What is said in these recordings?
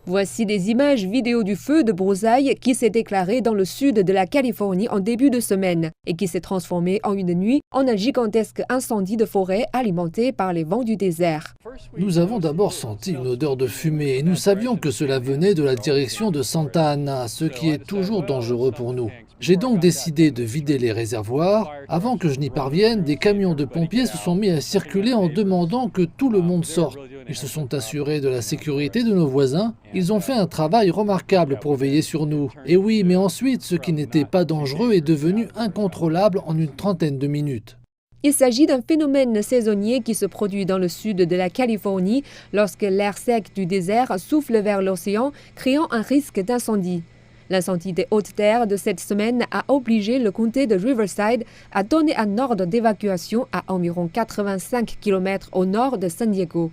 Voici des images vidéo du feu de broussailles qui s'est déclaré dans le sud de la Californie en début de semaine et qui s'est transformé en une nuit en un gigantesque incendie de forêt alimenté par les vents du désert. Nous avons d'abord senti une odeur de fumée et nous savions que cela venait de la direction de Santa Ana, ce qui est toujours dangereux pour nous. J'ai donc décidé de vider les réservoirs. Avant que je n'y parvienne, des camions de pompiers se sont mis à circuler en demandant que tout le monde sorte. Ils se sont assurés de la sécurité de nos voisins. Ils ont fait un travail remarquable pour veiller sur nous. Et oui, mais ensuite, ce qui n'était pas dangereux est devenu incontrôlable en une trentaine de minutes. Il s'agit d'un phénomène saisonnier qui se produit dans le sud de la Californie lorsque l'air sec du désert souffle vers l'océan, créant un risque d'incendie. L'incendie des hautes terres de cette semaine a obligé le comté de Riverside à donner un ordre d'évacuation à environ 85 km au nord de San Diego.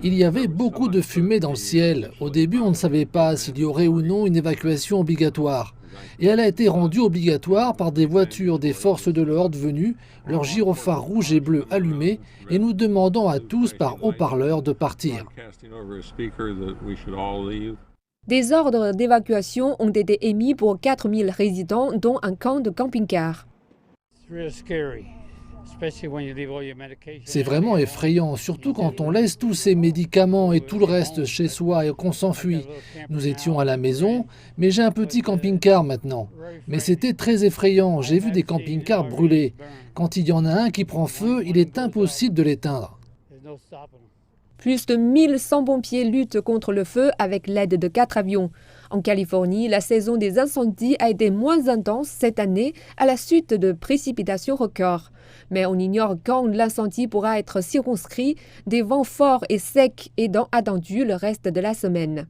Il y avait beaucoup de fumée dans le ciel. Au début, on ne savait pas s'il y aurait ou non une évacuation obligatoire. Et elle a été rendue obligatoire par des voitures des forces de l'ordre venues, leurs gyrophares rouges et bleus allumés, et nous demandant à tous par haut-parleur de partir. Des ordres d'évacuation ont été émis pour 4000 résidents, dont un camp de camping-car. C'est vraiment effrayant, surtout quand on laisse tous ces médicaments et tout le reste chez soi et qu'on s'enfuit. Nous étions à la maison, mais j'ai un petit camping-car maintenant. Mais c'était très effrayant, j'ai vu des camping-cars brûler. Quand il y en a un qui prend feu, il est impossible de l'éteindre. Plus de 1100 pompiers luttent contre le feu avec l'aide de 4 avions. En Californie, la saison des incendies a été moins intense cette année à la suite de précipitations records. Mais on ignore quand l'incendie pourra être circonscrit, des vents forts et secs aidant attendus le reste de la semaine.